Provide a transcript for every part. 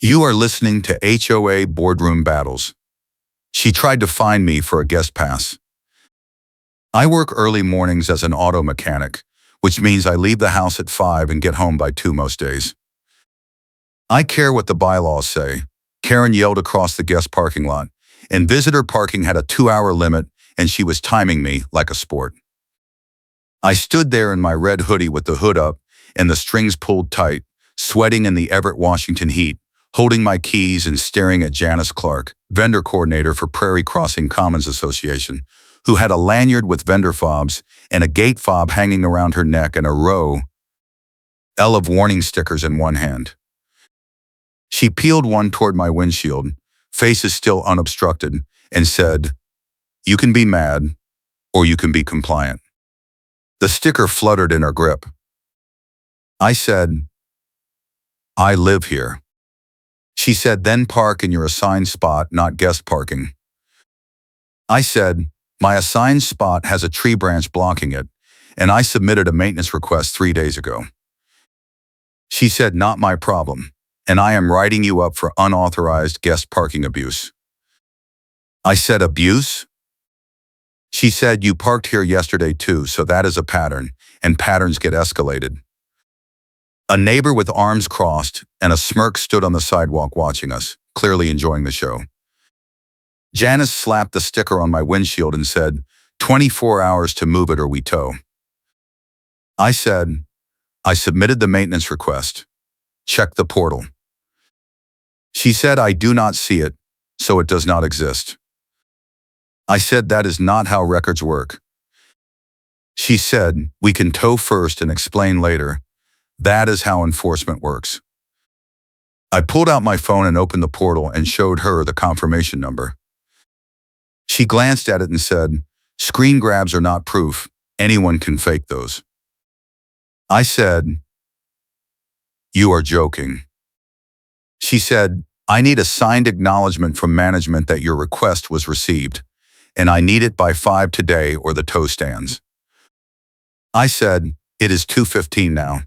You are listening to HOA Boardroom Battles. She tried to find me for a guest pass. I work early mornings as an auto mechanic, which means I leave the house at 5 and get home by 2 most days. I care what the bylaws say. Karen yelled across the guest parking lot, and visitor parking had a 2-hour limit, and she was timing me like a sport. I stood there in my red hoodie with the hood up and the strings pulled tight, sweating in the Everett, Washington heat, holding my keys and staring at Janice Clark, vendor coordinator for Prairie Crossing Commons Association, who had a lanyard with vendor fobs and a gate fob hanging around her neck and a row of warning stickers in one hand. She peeled one toward my windshield, faces still unobstructed, and said, "You can be mad, or you can be compliant." The sticker fluttered in her grip. I said, "I live here." She said, "Then park in your assigned spot, not guest parking." I said, "My assigned spot has a tree branch blocking it, and I submitted a maintenance request 3 days ago." She said, "Not my problem, and I am writing you up for unauthorized guest parking abuse." I said, "Abuse?" She said, "You parked here yesterday too, so that is a pattern, and patterns get escalated." A neighbor with arms crossed and a smirk stood on the sidewalk watching us, clearly enjoying the show. Janice slapped the sticker on my windshield and said, 24 hours to move it or we tow." I said, "I submitted the maintenance request. Check the portal." She said, "I do not see it, so it does not exist." I said, "That is not how records work." She said, "We can tow first and explain later. That is how enforcement works." I pulled out my phone and opened the portal and showed her the confirmation number. She glanced at it and said, "Screen grabs are not proof. Anyone can fake those." I said, "You are joking." She said, "I need a signed acknowledgement from management that your request was received, and I need it by 5 today or the tow stands." I said, "It is 2:15 now,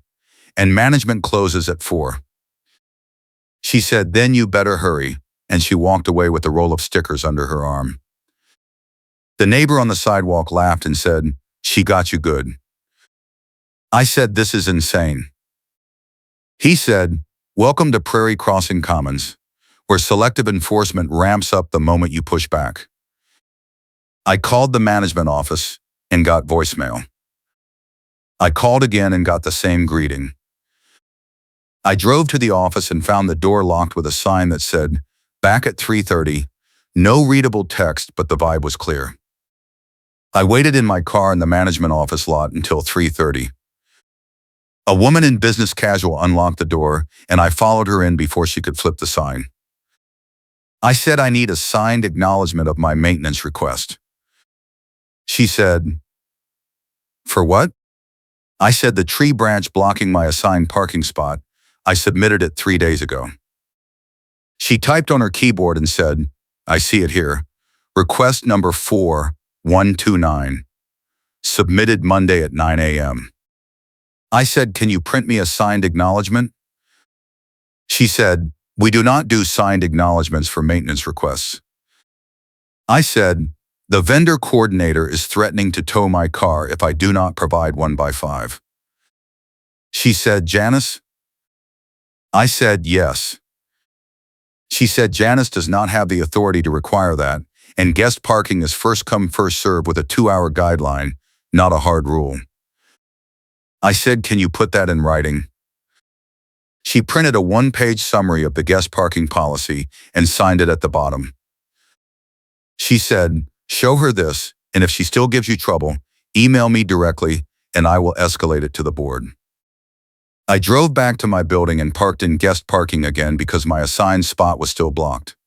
and management closes at 4. She said, "Then you better hurry," and she walked away with a roll of stickers under her arm. The neighbor on the sidewalk laughed and said, "She got you good." I said, "This is insane." He said, "Welcome to Prairie Crossing Commons, where selective enforcement ramps up the moment you push back." I called the management office and got voicemail. I called again and got the same greeting. I drove to the office and found the door locked with a sign that said, "Back at 3:30, no readable text, but the vibe was clear." I waited in my car in the management office lot until 3:30. A woman in business casual unlocked the door, and I followed her in before she could flip the sign. I said, "I need a signed acknowledgement of my maintenance request." She said, "For what?" I said, "The tree branch blocking my assigned parking spot. I submitted it 3 days ago." She typed on her keyboard and said, "I see it here. Request number 4129. Submitted Monday at 9 a.m. I said, "Can you print me a signed acknowledgement?" She said, "We do not do signed acknowledgements for maintenance requests." I said, "The vendor coordinator is threatening to tow my car if I do not provide one by 5. She said, "Janice?" I said, "Yes." She said, "Janice does not have the authority to require that, and guest parking is first come, first serve with a 2-hour guideline, not a hard rule." I said, "Can you put that in writing?" She printed a 1-page summary of the guest parking policy and signed it at the bottom. She said, "Show her this, and if she still gives you trouble, email me directly, and I will escalate it to the board." I drove back to my building and parked in guest parking again because my assigned spot was still blocked.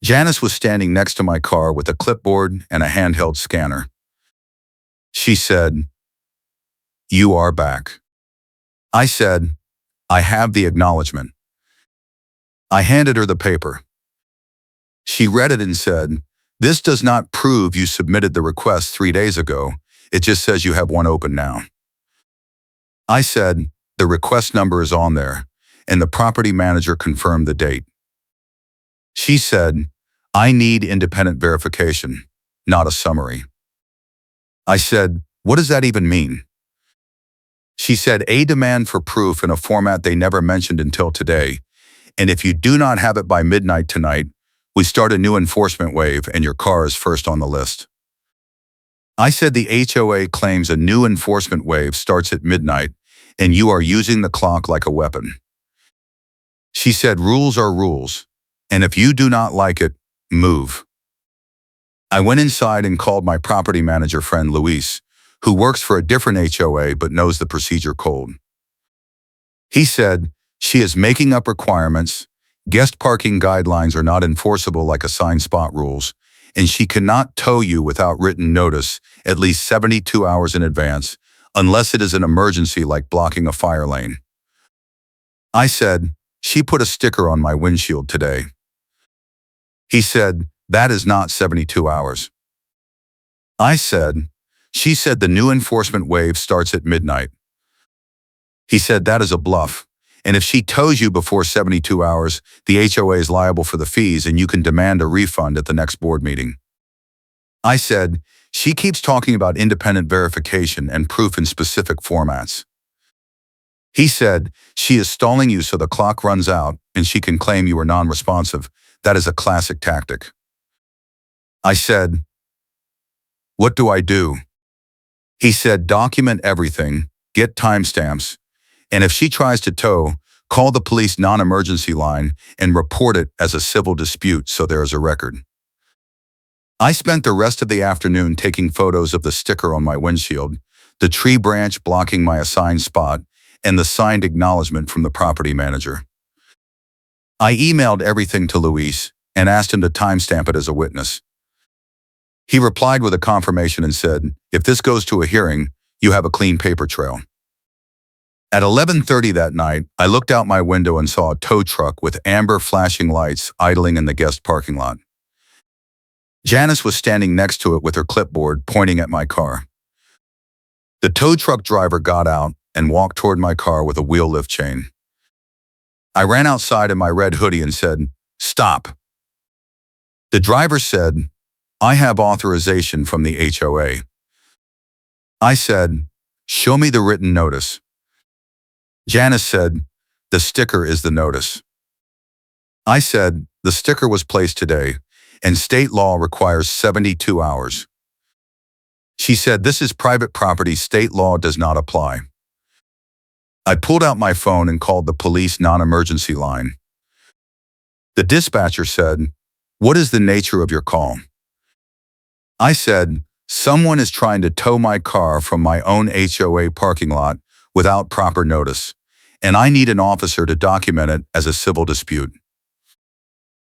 Janice was standing next to my car with a clipboard and a handheld scanner. She said, "You are back." I said, "I have the acknowledgement." I handed her the paper. She read it and said, "This does not prove you submitted the request 3 days ago. It just says you have one open now." I said, "The request number is on there, and the property manager confirmed the date. She said, "I need independent verification, not a summary." I said, "What does that even mean?" She said, "A demand for proof in a format they never mentioned until today, and if you do not have it by midnight tonight, we start a new enforcement wave and your car is first on the list." I said, "The HOA claims a new enforcement wave starts at midnight and you are using the clock like a weapon." She said, "Rules are rules, and if you do not like it, move." I went inside and called my property manager friend Luis, who works for a different HOA but knows the procedure cold. He said, "She is making up requirements, guest parking guidelines are not enforceable like assigned spot rules, and she cannot tow you without written notice at least 72 hours in advance, unless it is an emergency like blocking a fire lane." I said, "She put a sticker on my windshield today." He said, "That is not 72 hours. I said, "She said the new enforcement wave starts at midnight." He said, "That is a bluff, and if she tows you before 72 hours, the HOA is liable for the fees and you can demand a refund at the next board meeting." I said, "She keeps talking about independent verification and proof in specific formats." He said, "She is stalling you so the clock runs out and she can claim you are non-responsive. That is a classic tactic." I said, "What do I do?" He said, "Document everything, get timestamps, and if she tries to tow, call the police non-emergency line and report it as a civil dispute so there is a record." I spent the rest of the afternoon taking photos of the sticker on my windshield, the tree branch blocking my assigned spot, and the signed acknowledgement from the property manager. I emailed everything to Luis and asked him to timestamp it as a witness. He replied with a confirmation and said, "If this goes to a hearing, you have a clean paper trail." At 11:30 that night, I looked out my window and saw a tow truck with amber flashing lights idling in the guest parking lot. Janice was standing next to it with her clipboard pointing at my car. The tow truck driver got out and walked toward my car with a wheel lift chain. I ran outside in my red hoodie and said, "Stop." The driver said, "I have authorization from the HOA." I said, "Show me the written notice." Janice said, "The sticker is the notice." I said, "The sticker was placed today, and state law requires 72 hours. She said, "This is private property, state law does not apply." I pulled out my phone and called the police non-emergency line. The dispatcher said, "What is the nature of your call?" I said, "Someone is trying to tow my car from my own HOA parking lot without proper notice, and I need an officer to document it as a civil dispute."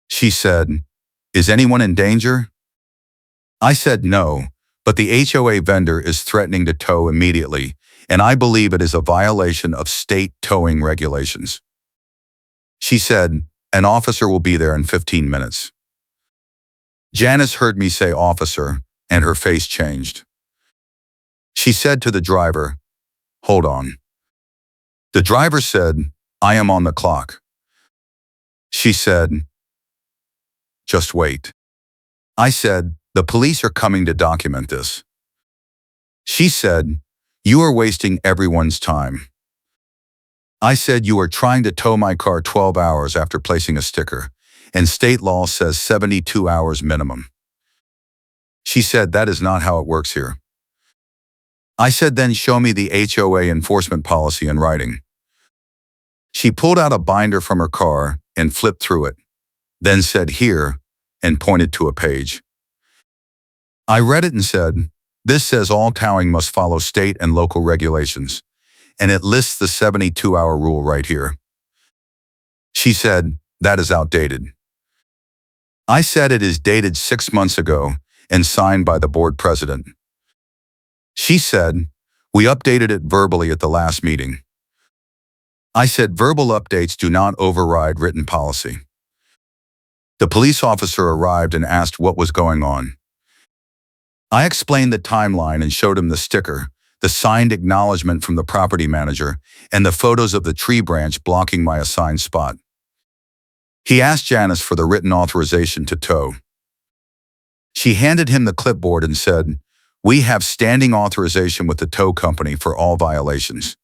She said, "Is anyone in danger?" I said no, but the HOA vendor is threatening to tow immediately, and I believe it is a violation of state towing regulations. She said, "An officer will be there in 15 minutes. Janice heard me say officer, and her face changed. She said to the driver, "Hold on." The driver said, "I am on the clock." She said, "Just wait." I said, "The police are coming to document this." She said, "You are wasting everyone's time." I said, "You are trying to tow my car 12 hours after placing a sticker, and state law says 72 hours minimum." She said, "That is not how it works here." I said, "Then show me the HOA enforcement policy in writing." She pulled out a binder from her car and flipped through it, then said, "Here," and pointed to a page. I read it and said, "This says all towing must follow state and local regulations, and it lists the 72-hour rule right here." She said, "That is outdated." I said, "It is dated 6 months ago and signed by the board president." She said, "We updated it verbally at the last meeting." I said, "Verbal updates do not override written policy." The police officer arrived and asked what was going on. I explained the timeline and showed him the sticker, the signed acknowledgement from the property manager, and the photos of the tree branch blocking my assigned spot. He asked Janice for the written authorization to tow. She handed him the clipboard and said, "We have standing authorization with the tow company for all violations."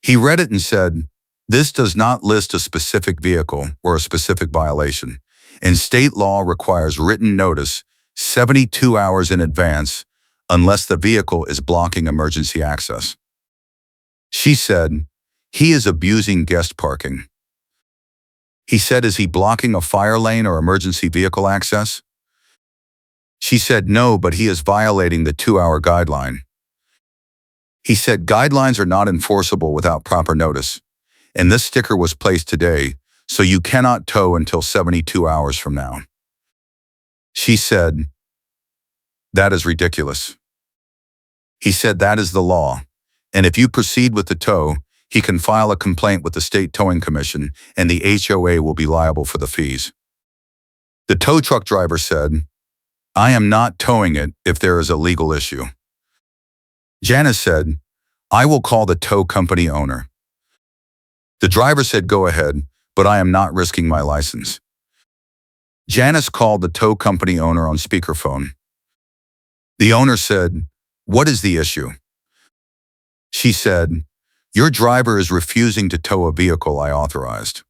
He read it and said, "This does not list a specific vehicle or a specific violation, and state law requires written notice 72 hours in advance unless the vehicle is blocking emergency access." She said, "He is abusing guest parking." He said, "Is he blocking a fire lane or emergency vehicle access?" She said, "No, but he is violating the 2-hour guideline." He said, "Guidelines are not enforceable without proper notice, and this sticker was placed today, so you cannot tow until 72 hours from now." She said, "That is ridiculous." He said, "That is the law, and if you proceed with the tow, he can file a complaint with the State Towing Commission, and the HOA will be liable for the fees." The tow truck driver said, "I am not towing it if there is a legal issue." Janice said, "I will call the tow company owner." The driver said, "Go ahead, but I am not risking my license." Janice called the tow company owner on speakerphone. The owner said, "What is the issue?" She said, "Your driver is refusing to tow a vehicle I authorized."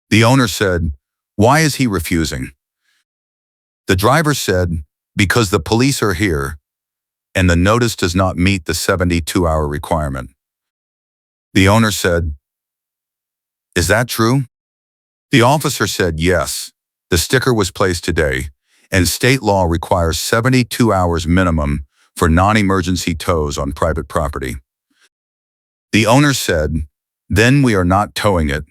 The owner said, "Why is he refusing?" The driver said, "Because the police are here, and the notice does not meet the 72-hour requirement." The owner said, "Is that true?" The officer said, "Yes, the sticker was placed today, and state law requires 72 hours minimum for non-emergency tows on private property." The owner said, "Then we are not towing it.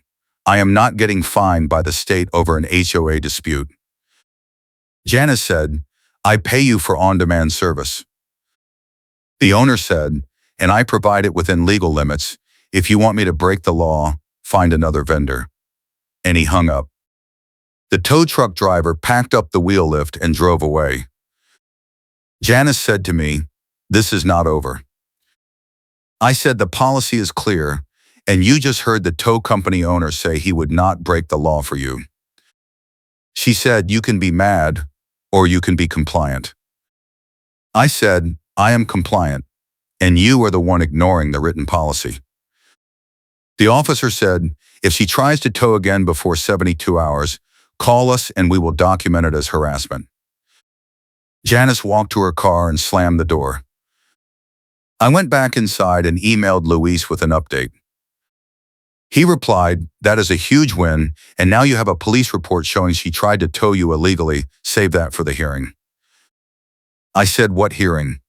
I am not getting fined by the state over an HOA dispute." Janice said, "I pay you for on-demand service." The owner said, "And I provide it within legal limits. If you want me to break the law, find another vendor." And he hung up. The tow truck driver packed up the wheel lift and drove away. Janice said to me, "This is not over." I said, "The policy is clear, and you just heard the tow company owner say he would not break the law for you." She said, "You can be mad, or you can be compliant." I said, "I am compliant, and you are the one ignoring the written policy." The officer said, "If she tries to tow again before 72 hours, call us and we will document it as harassment." Janice walked to her car and slammed the door. I went back inside and emailed Luis with an update. He replied, "That is a huge win, and now you have a police report showing she tried to tow you illegally. Save that for the hearing." I said, "What hearing?"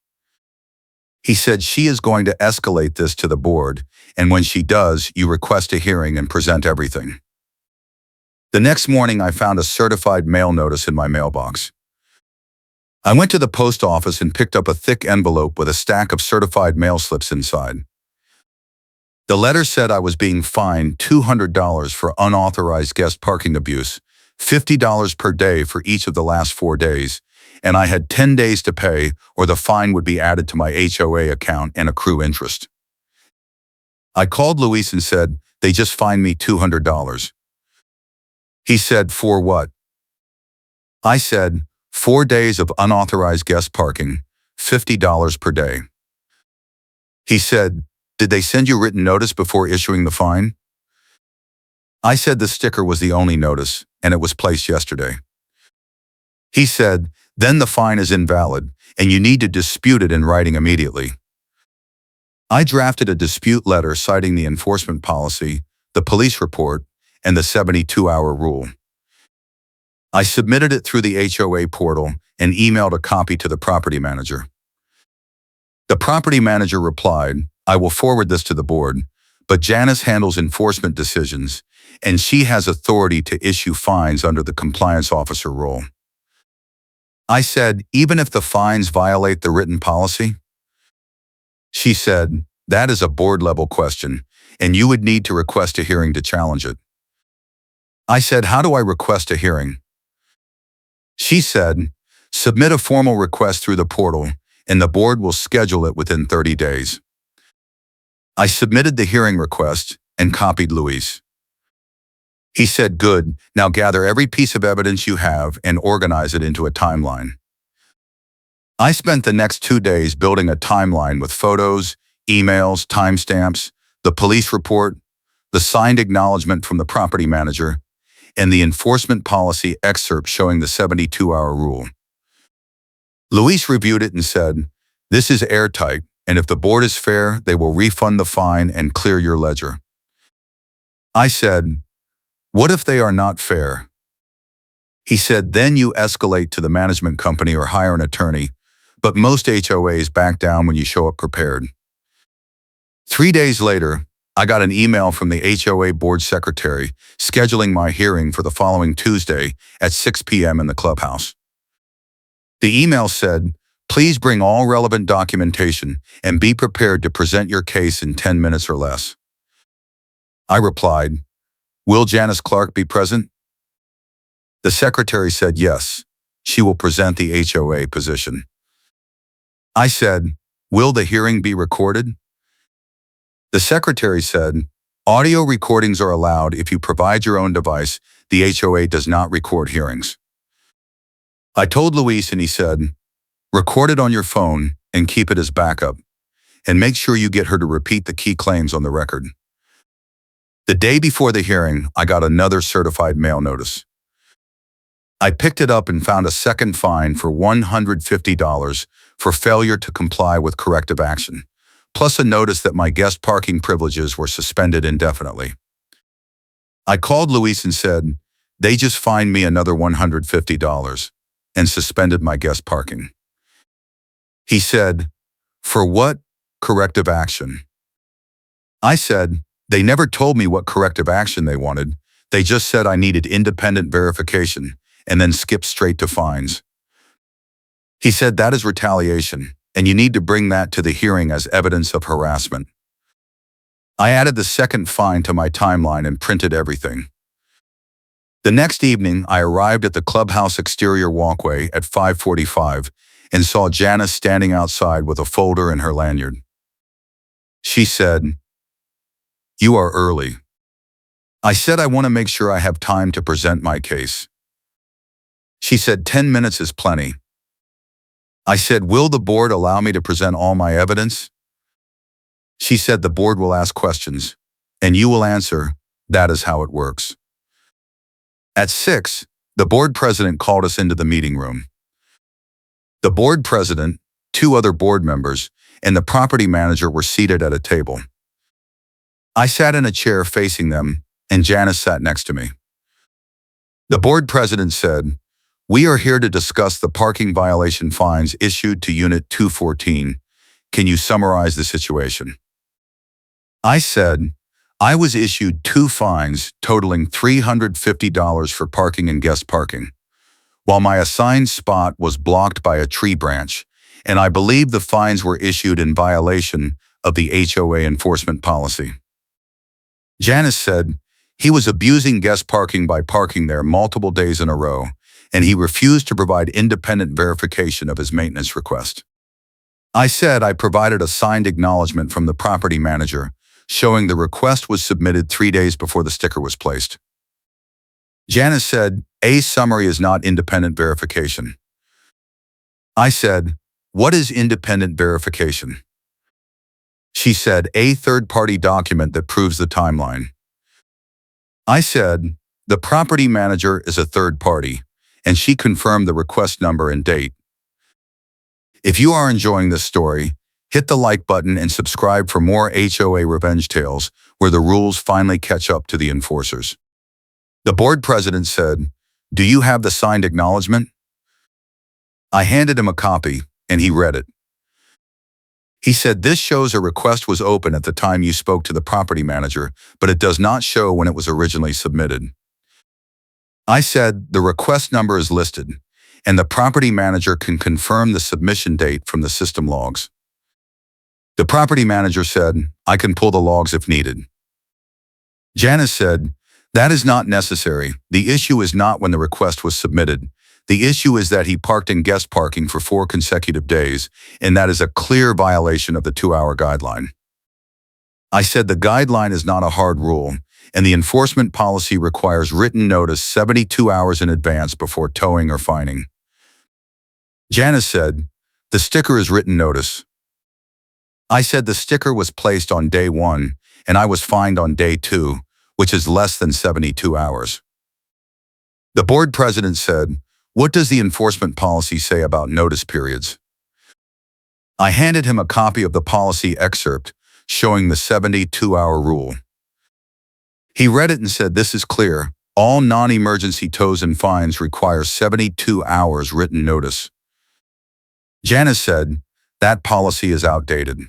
He said, "She is going to escalate this to the board, and when she does, you request a hearing and present everything." The next morning, I found a certified mail notice in my mailbox. I went to the post office and picked up a thick envelope with a stack of certified mail slips inside. The letter said I was being fined $200 for unauthorized guest parking abuse, $50 per day for each of the last 4 days, and I had 10 days to pay or the fine would be added to my HOA account and accrue interest. I called Luis and said, "They just fined me $200. He said, "For what?" I said, 4 days of unauthorized guest parking, $50 per day. He said, "Did they send you written notice before issuing the fine?" I said the sticker was the only notice, and it was placed yesterday. He said, "Then the fine is invalid, and you need to dispute it in writing immediately." I drafted a dispute letter citing the enforcement policy, the police report, and the 72-hour rule. I submitted it through the HOA portal and emailed a copy to the property manager. The property manager replied, "I will forward this to the board, but Janice handles enforcement decisions, and she has authority to issue fines under the compliance officer role." I said, "Even if the fines violate the written policy?" She said, "That is a board-level question, and you would need to request a hearing to challenge it." I said, "How do I request a hearing?" She said, "Submit a formal request through the portal, and the board will schedule it within 30 days. I submitted the hearing request and copied Luis. He said, "Good, now gather every piece of evidence you have and organize it into a timeline." I spent the next 2 days building a timeline with photos, emails, timestamps, the police report, the signed acknowledgement from the property manager, and the enforcement policy excerpt showing the 72-hour rule. Luis reviewed it and said, "This is airtight, and if the board is fair, they will refund the fine and clear your ledger." I said, "What if they are not fair?" He said, "Then you escalate to the management company or hire an attorney, but most HOAs back down when you show up prepared." 3 days later, I got an email from the HOA board secretary scheduling my hearing for the following Tuesday at 6 p.m. in the clubhouse. The email said, "Please bring all relevant documentation and be prepared to present your case in 10 minutes or less." I replied, "Will Janice Clark be present?" The secretary said yes, she will present the HOA position. I said, "Will the hearing be recorded?" The secretary said, "Audio recordings are allowed if you provide your own device. The HOA does not record hearings." I told Luis and he said, "Record it on your phone and keep it as backup, and make sure you get her to repeat the key claims on the record." The day before the hearing, I got another certified mail notice. I picked it up and found a second fine for $150 for failure to comply with corrective action, plus a notice that my guest parking privileges were suspended indefinitely. I called Luis and said, "They just fined me another $150 and suspended my guest parking." He said, "For what corrective action?" I said, "They never told me what corrective action they wanted. They just said I needed independent verification and then skipped straight to fines." He said, "That is retaliation, and you need to bring that to the hearing as evidence of harassment." I added the second fine to my timeline and printed everything. The next evening, I arrived at the clubhouse exterior walkway at 5:45 and saw Janice standing outside with a folder in her lanyard. She said, "You are early." I said, "I want to make sure I have time to present my case." She said, 10 minutes is plenty." I said, "Will the board allow me to present all my evidence?" She said, "The board will ask questions, and you will answer. That is how it works." At 6, the board president called us into the meeting room. The board president, 2 other board members, and the property manager were seated at a table. I sat in a chair facing them, and Janice sat next to me. The board president said, "We are here to discuss the parking violation fines issued to Unit 214. Can you summarize the situation?" I said, "I was issued 2 fines totaling $350 for parking and guest parking, while my assigned spot was blocked by a tree branch, and I believe the fines were issued in violation of the HOA enforcement policy." Janice said, "He was abusing guest parking by parking there multiple days in a row, and he refused to provide independent verification of his maintenance request." I said I provided a signed acknowledgement from the property manager showing the request was submitted 3 days before the sticker was placed. Janice said, "A summary is not independent verification." I said, "What is independent verification?" She said, "A third-party document that proves the timeline." I said, "The property manager is a third party, and she confirmed the request number and date." If you are enjoying this story, hit the like button and subscribe for more HOA revenge tales where the rules finally catch up to the enforcers. The board president said, "Do you have the signed acknowledgement?" I handed him a copy, and he read it. He said, "This shows a request was open at the time you spoke to the property manager, but it does not show when it was originally submitted." I said, "The request number is listed, and the property manager can confirm the submission date from the system logs." The property manager said, "I can pull the logs if needed." Janice said, "That is not necessary. The issue is not when the request was submitted. The issue is that he parked in guest parking for 4 consecutive days, and that is a clear violation of the 2-hour guideline. I said the guideline is not a hard rule, and the enforcement policy requires written notice 72 hours in advance before towing or fining. Janice said, the sticker is written notice. I said the sticker was placed on day 1, and I was fined on day 2, which is less than 72 hours. The board president said, what does the enforcement policy say about notice periods? I handed him a copy of the policy excerpt showing the 72-hour rule. He read it and said, this is clear. All non-emergency tows and fines require 72 hours written notice. Janice said, that policy is outdated.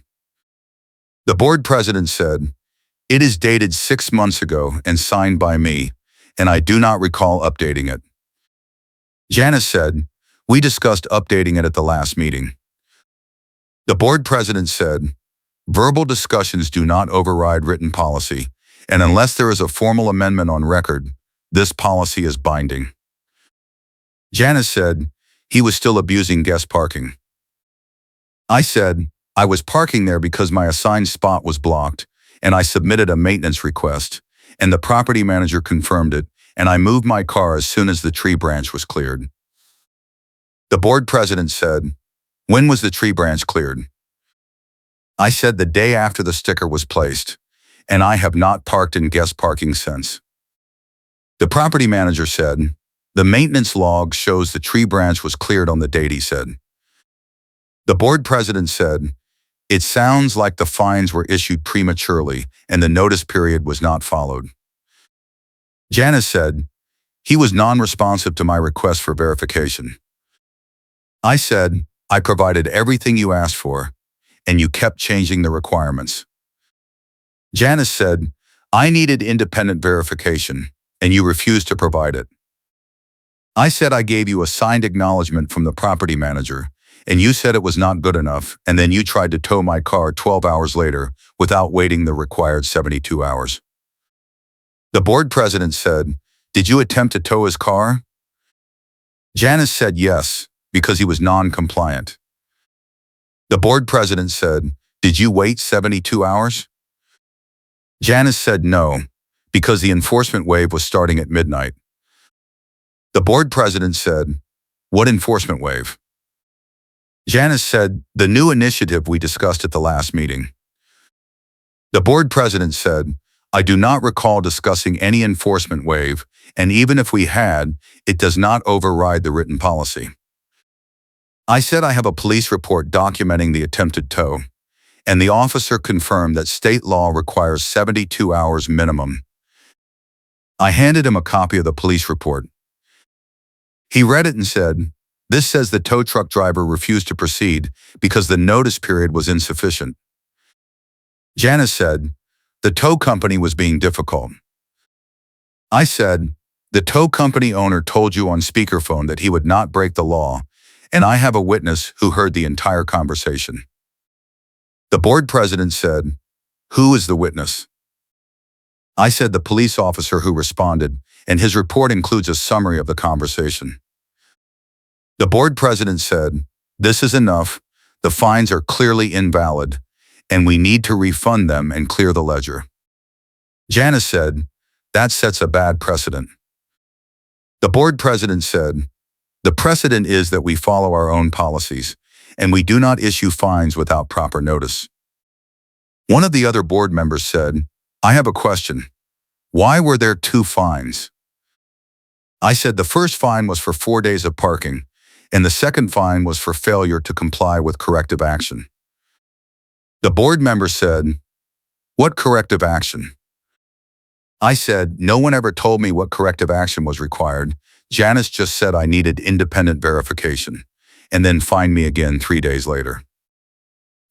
The board president said, it is dated 6 months ago and signed by me, and I do not recall updating it. Janice said, we discussed updating it at the last meeting. The board president said, verbal discussions do not override written policy, and unless there is a formal amendment on record, this policy is binding. Janice said, he was still abusing guest parking. I said, I was parking there because my assigned spot was blocked, and I submitted a maintenance request, and the property manager confirmed it, and I moved my car as soon as the tree branch was cleared. The board president said, when was the tree branch cleared? I said the day after the sticker was placed, and I have not parked in guest parking since. The property manager said, the maintenance log shows the tree branch was cleared on the date he said. The board president said, it sounds like the fines were issued prematurely and the notice period was not followed. Janice said, he was non-responsive to my request for verification. I said, I provided everything you asked for, and you kept changing the requirements. Janice said, I needed independent verification, and you refused to provide it. I said I gave you a signed acknowledgement from the property manager, and you said it was not good enough, and then you tried to tow my car 12 hours later without waiting the required 72 hours. The board president said, did you attempt to tow his car? Janice said yes, because he was non-compliant. The board president said, did you wait 72 hours? Janice said no, because the enforcement wave was starting at midnight. The board president said, what enforcement wave? Janice said, the new initiative we discussed at the last meeting. The board president said, I do not recall discussing any enforcement wave, and even if we had, it does not override the written policy. I said I have a police report documenting the attempted tow, and the officer confirmed that state law requires 72 hours minimum. I handed him a copy of the police report. He read it and said, this says the tow truck driver refused to proceed because the notice period was insufficient. Janice said, the tow company was being difficult. I said, the tow company owner told you on speakerphone that he would not break the law, and I have a witness who heard the entire conversation. The board president said, who is the witness? I said the police officer who responded, and his report includes a summary of the conversation. The board president said, this is enough, the fines are clearly invalid, and we need to refund them and clear the ledger. Janice said, that sets a bad precedent. The board president said, the precedent is that we follow our own policies, and we do not issue fines without proper notice. One of the other board members said, I have a question. Why were there 2 fines? I said the first fine was for 4 days of parking, and the second fine was for failure to comply with corrective action. The board member said, what corrective action? I said, no one ever told me what corrective action was required. Janice just said I needed independent verification, and then fined me again 3 days later.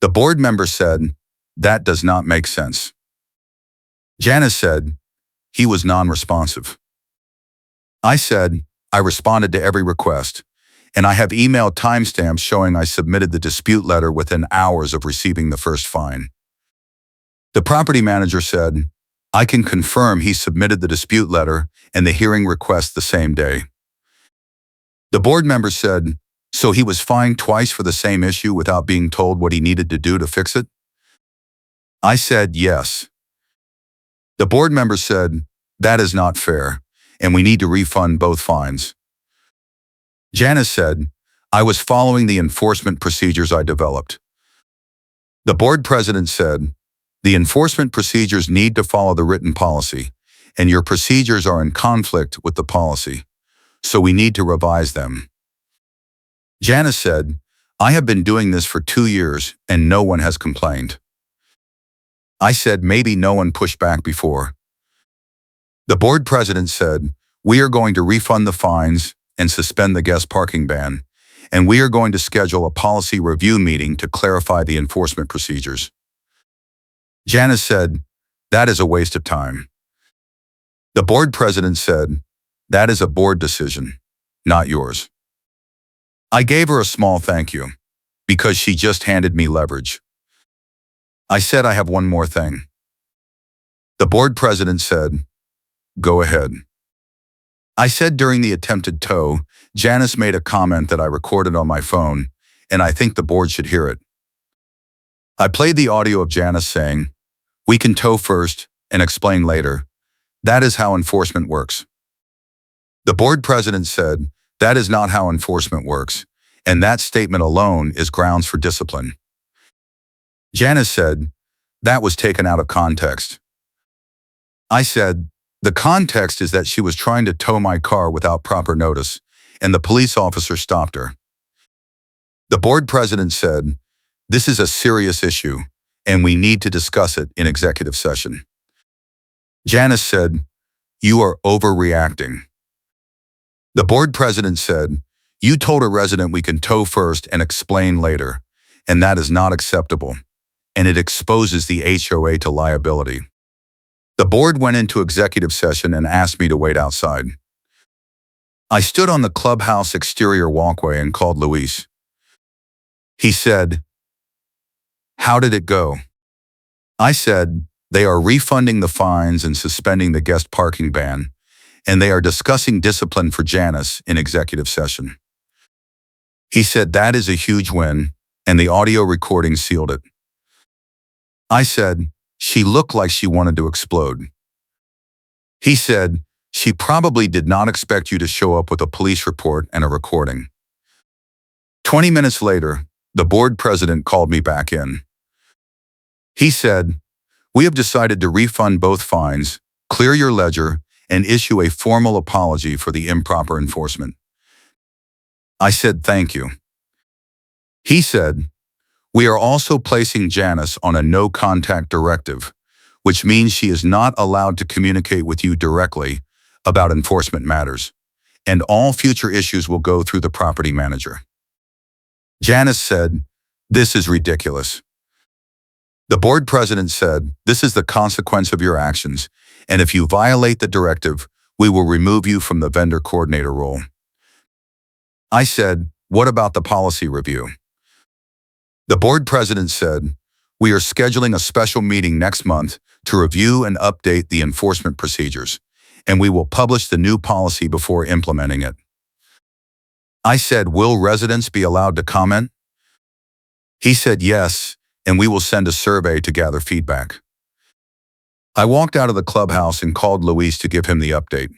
The board member said, that does not make sense. Janice said, he was non-responsive. I said, I responded to every request, and I have emailed timestamps showing I submitted the dispute letter within hours of receiving the first fine. The property manager said, I can confirm he submitted the dispute letter and the hearing request the same day. The board member said, so he was fined twice for the same issue without being told what he needed to do to fix it? I said, yes. The board member said, that is not fair, and we need to refund both fines. Janice said, I was following the enforcement procedures I developed. The board president said, the enforcement procedures need to follow the written policy, and your procedures are in conflict with the policy, so we need to revise them. Janice said, I have been doing this for 2 years and no one has complained. I said maybe no one pushed back before. The board president said, we are going to refund the fines and suspend the guest parking ban, and we are going to schedule a policy review meeting to clarify the enforcement procedures. Janice said, that is a waste of time. The board president said, that is a board decision, not yours. I gave her a small thank you, because she just handed me leverage. I said I have one more thing. The board president said, go ahead. I said during the attempted tow, Janice made a comment that I recorded on my phone, and I think the board should hear it. I played the audio of Janice saying, we can tow first and explain later. That is how enforcement works. The board president said, that is not how enforcement works, and that statement alone is grounds for discipline. Janice said, that was taken out of context. I said, the context is that she was trying to tow my car without proper notice, and the police officer stopped her. The board president said, this is a serious issue, and we need to discuss it in executive session. Janice said, you are overreacting. The board president said, you told a resident we can tow first and explain later, and that is not acceptable, and it exposes the HOA to liability. The board went into executive session and asked me to wait outside. I stood on the clubhouse exterior walkway and called Luis. He said, how did it go? I said, they are refunding the fines and suspending the guest parking ban, and they are discussing discipline for Janice in executive session. He said that is a huge win, and the audio recording sealed it. I said, she looked like she wanted to explode. He said, she probably did not expect you to show up with a police report and a recording. 20 minutes later, the board president called me back in. He said, we have decided to refund both fines, clear your ledger, and issue a formal apology for the improper enforcement. I said, thank you. He said, we are also placing Janice on a no-contact directive, which means she is not allowed to communicate with you directly about enforcement matters, and all future issues will go through the property manager. Janice said, this is ridiculous. The board president said, this is the consequence of your actions, and if you violate the directive, we will remove you from the vendor coordinator role. I said, what about the policy review? The board president said, we are scheduling a special meeting next month to review and update the enforcement procedures, and we will publish the new policy before implementing it. I said, will residents be allowed to comment? He said yes, and we will send a survey to gather feedback. I walked out of the clubhouse and called Luis to give him the update.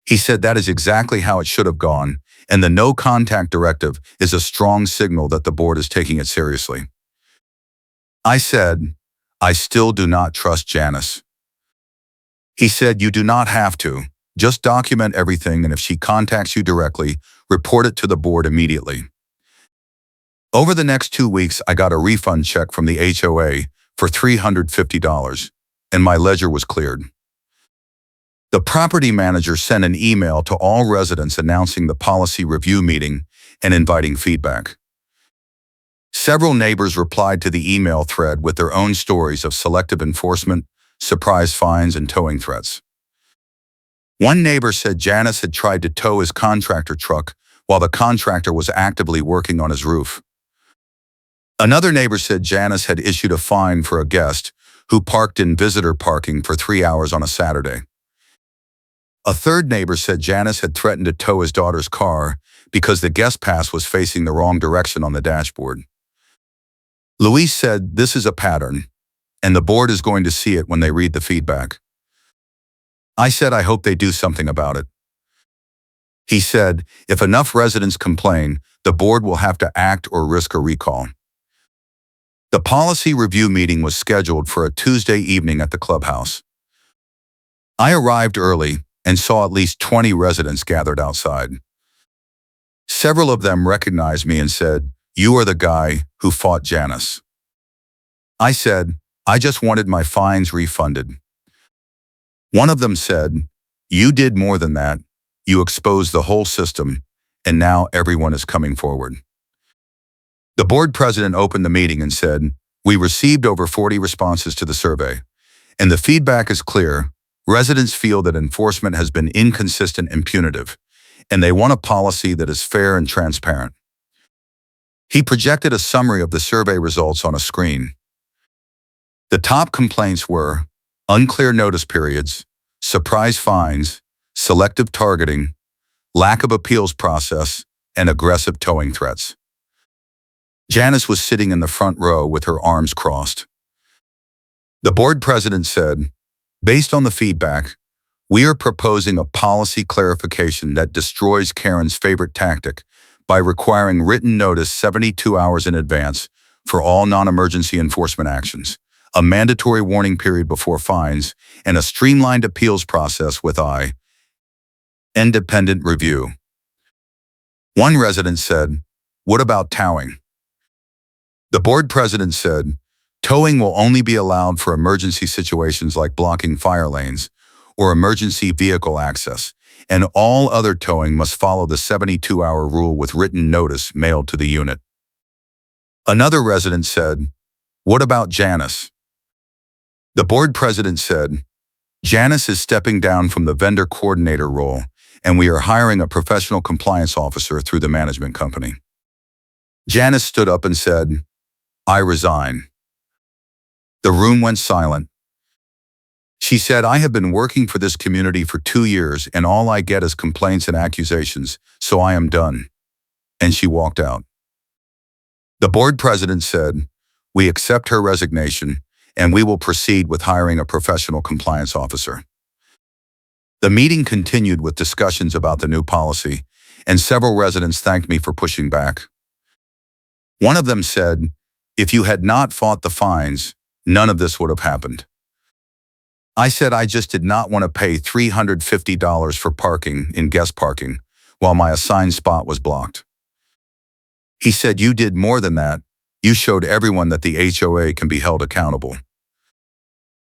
He said that is exactly how it should have gone, and the no-contact directive is a strong signal that the board is taking it seriously. I said, I still do not trust Janice. He said, you do not have to. Just document everything, and if she contacts you directly, report it to the board immediately. Over the next 2 weeks, I got a refund check from the HOA for $350, and my ledger was cleared. The property manager sent an email to all residents announcing the policy review meeting and inviting feedback. Several neighbors replied to the email thread with their own stories of selective enforcement, surprise fines, and towing threats. One neighbor said Janice had tried to tow his contractor truck while the contractor was actively working on his roof. Another neighbor said Janice had issued a fine for a guest who parked in visitor parking for 3 hours on a Saturday. A third neighbor said Janice had threatened to tow his daughter's car because the guest pass was facing the wrong direction on the dashboard. Luis said this is a pattern, and the board is going to see it when they read the feedback. I said I hope they do something about it. He said if enough residents complain, the board will have to act or risk a recall. The policy review meeting was scheduled for a Tuesday evening at the clubhouse. I arrived early and saw at least 20 residents gathered outside. Several of them recognized me and said, "You are the guy who fought Janice." I said, "I just wanted my fines refunded." One of them said, "You did more than that. You exposed the whole system, and now everyone is coming forward." The board president opened the meeting and said, "We received over 40 responses to the survey, and the feedback is clear. Residents feel that enforcement has been inconsistent and punitive, and they want a policy that is fair and transparent." He projected a summary of the survey results on a screen. The top complaints were unclear notice periods, surprise fines, selective targeting, lack of appeals process, and aggressive towing threats. Janice was sitting in the front row with her arms crossed. The board president said, "Based on the feedback, we are proposing a policy clarification that destroys Karen's favorite tactic by requiring written notice 72 hours in advance for all non-emergency enforcement actions, a mandatory warning period before fines, and a streamlined appeals process with independent review." One resident said, "What about towing?" The board president said, "Towing will only be allowed for emergency situations like blocking fire lanes or emergency vehicle access, and all other towing must follow the 72-hour rule with written notice mailed to the unit." Another resident said, "What about Janice?" The board president said, "Janice is stepping down from the vendor coordinator role, and we are hiring a professional compliance officer through the management company." Janice stood up and said, "I resign." The room went silent. She said, "I have been working for this community for 2 years and all I get is complaints and accusations, so I am done." And she walked out. The board president said, "We accept her resignation and we will proceed with hiring a professional compliance officer." The meeting continued with discussions about the new policy, and several residents thanked me for pushing back. One of them said, "If you had not fought the fines, none of this would have happened." I said I just did not want to pay $350 for parking in guest parking while my assigned spot was blocked. He said, "You did more than that. You showed everyone that the HOA can be held accountable."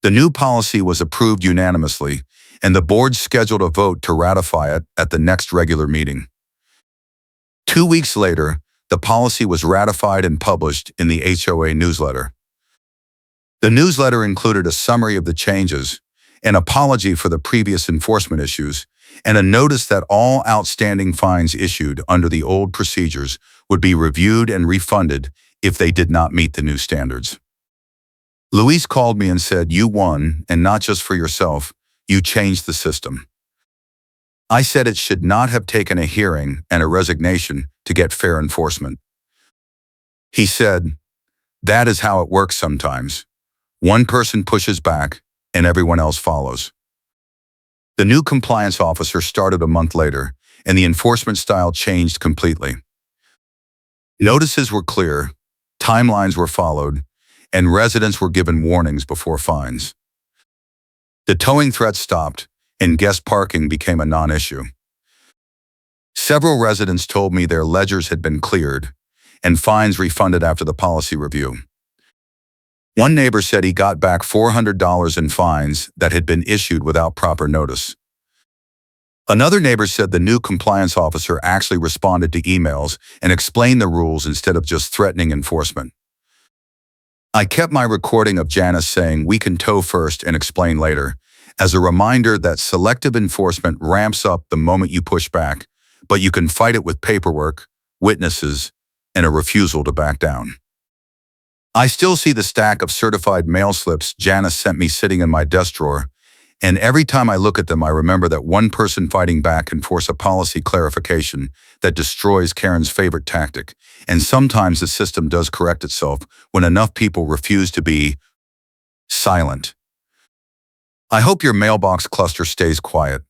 The new policy was approved unanimously, and the board scheduled a vote to ratify it at the next regular meeting. 2 weeks later, the policy was ratified and published in the HOA newsletter. The newsletter included a summary of the changes, an apology for the previous enforcement issues, and a notice that all outstanding fines issued under the old procedures would be reviewed and refunded if they did not meet the new standards. Luis called me and said, "You won, and not just for yourself, you changed the system." I said it should not have taken a hearing and a resignation to get fair enforcement. He said, "That is how it works sometimes. One person pushes back and everyone else follows." The new compliance officer started a month later, and the enforcement style changed completely. Notices were clear, timelines were followed, and residents were given warnings before fines. The towing threats stopped, and guest parking became a non-issue. Several residents told me their ledgers had been cleared, and fines refunded after the policy review. One neighbor said he got back $400 in fines that had been issued without proper notice. Another neighbor said the new compliance officer actually responded to emails and explained the rules instead of just threatening enforcement. I kept my recording of Janice saying, "We can tow first and explain later," as a reminder that selective enforcement ramps up the moment you push back, but you can fight it with paperwork, witnesses, and a refusal to back down. I still see the stack of certified mail slips Janice sent me sitting in my desk drawer, And every time I look at them, I remember that one person fighting back can force a policy clarification that destroys Karen's favorite tactic. And sometimes the system does correct itself when enough people refuse to be silent. I hope your mailbox cluster stays quiet.